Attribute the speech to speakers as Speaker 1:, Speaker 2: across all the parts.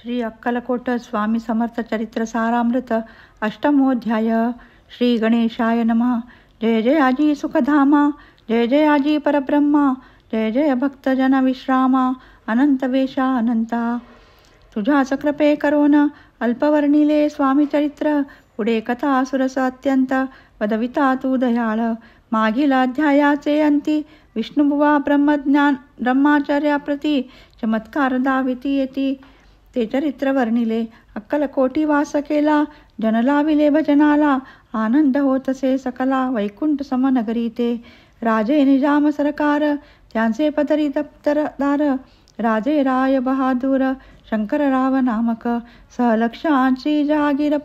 Speaker 1: श्री अक्कलकोट स्वामी समर्थ चरित्र सारामृत अष्टमोध्याय. श्री गणेशाय नमः. जय जय आजी सुखधामा, जय जय आजी परब्रह्मा, जय जय भक्तजन विश्रामा, अनंत वेशा अनंता. तुझ्या कृपे करोन अल्पवर्णिले स्वामी चरित्र, पुढे कथा सुरस अत्यंत वदविता तू दयाळ. मागील अध्यायाचे अंती विष्णुबुवा ब्रह्माचार्याप्रती चमत्कार दाविती येती. ते चरित्र वर्णिले. अक्कलकोटी वास केला, जन लाविले भजनाला, आनंद होतसे सकला वैकुंठ समनगरी ते. राजे निजाम सरकार, त्यांचे पदरी दप्तरदार, राजे राय बहादूर शंकरराव नामक. सहलक्षांची जहागीर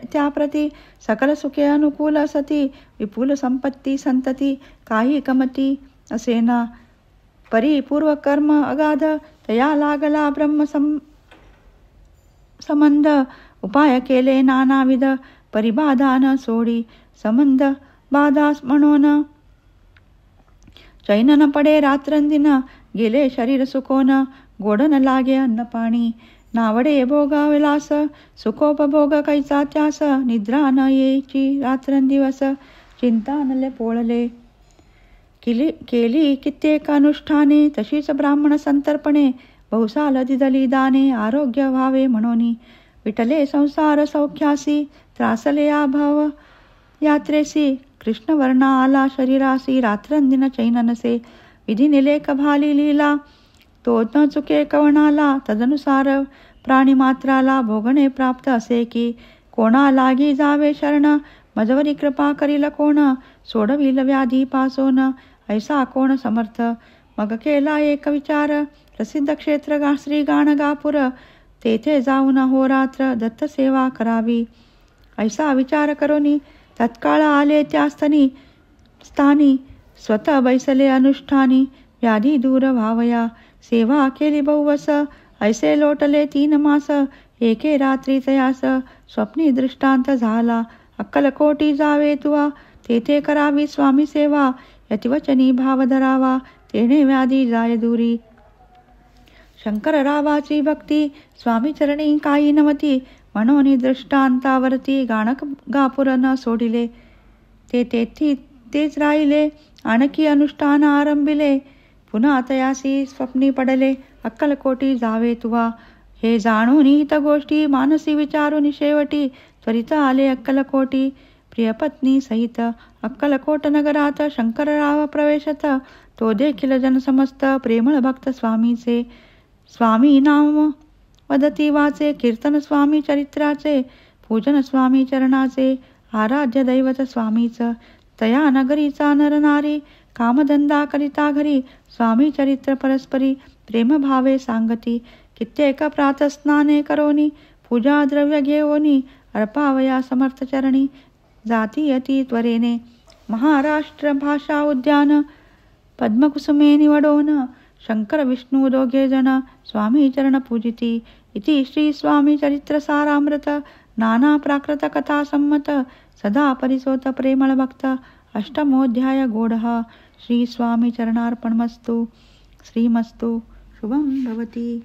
Speaker 1: त्याप्रती, सकल सुखे अनुकूल सती, विपुल संपत्ती संतती काही कमती असेना. परिपूर्व कर्म अगाध, तया लागला ब्रह्म संबंध. उपाय केले नानाविध, परिबाधा न सोडी, संबंध बाधास म्हणून. चैन न पडे रात्रंदिन, गेले शरीर सुकोन, गोड न लागे अन्न पाणी. नावडे भोगा विलास, सुखोपभोग कैचा त्यास, निद्रा न येची रात्रंदिवस, चिंता नले पोळले. केली कित्येक अनुष्ठाने, तशीच ब्राह्मण संतर्पणे, बहुसाल दिदली दाने, आरोग्य व्हावे म्हणून. विटले संसार सौख्यासी, त्रासले अभाव यात्रेसी. कृष्णवर्णा आला शरीरासी, रात्रंदिन चैन नसे, विधी निलेख भाली लीला. तो न चुके कवणाला, तदनुसार प्राणीमात्राला भोगणे प्राप्त असे की. कोणा लागी जावे शरण, मजवरी कृपा करील कोण, सोडविल व्याधी पासोन, ऐसा कोण समर्थ. मग केला एक विचार, प्रसिद्ध क्षेत्र श्री गाणगापूर, तेथे जाऊन होरात्र दत्त सेवा करावी. ऐसा विचार करोनी तत्काळ आले त्या स्थानी, स्वतः बैसले अनुष्ठानी, व्याधी दूर व्हावया. सेवा केली बहुवस, ऐसे लोटले 3 मास, एके रात्री तयास स्वप्नी दृष्टांत झाला. अक्कलकोटी जावे तुवा, तेथे करावी स्वामी सेवा, यतिवचनी भाव धरावा, तेने व्याधी जाय दूरी. शंकररावाची भक्ती, स्वामी चरणी काही नमती, म्हणून दृष्टांतावरती गाणगापूर न सोडिले. तेच राहिले, आणखी अनुष्ठान आरंभिले. पुन्हा तयासी स्वप्नी पडले, अक्कलकोटी जावे तुवा. हे जाणून हित गोष्टी मानसी विचारून शेवटी, त्वरित आले अक्कलकोटी. प्रियपत्नी सहित अक्कलकोट नगरात शंकरराव प्रवेशत, तो देखील जनसमस्त प्रेमळ भक्त स्वामीचे. स्वामी नाम वदती वाचे, कीर्तन स्वामी चरित्राचे, पूजन स्वामी चरणाचे, आराध्य दैवत स्वामीच. तया नगरीचा नरनारी, कामधंदा करिता घरी, स्वामी चरित्र परस्परी प्रेमभावे सांगती. कित्येक प्रातस्नाने करोनी, पूजा द्रव्य घेऊनी, अर्पावया समर्थ चरणी, जाती यती त्वरेने. महाराष्ट्र भाषा उद्यान पद्मकुसुमे निवडोन, शंकर विष्णू दोघे जण स्वामी चरण पूजिती. इति श्री स्वामी चरित्र सारामृत नाना प्राकृत कथा संमत, सदा परिसोत प्रेमळ भक्त. अष्टमोध्याय गोढः. श्री स्वामी चरणार्पणमस्तु. श्रीमस्तु. शुभं भवति.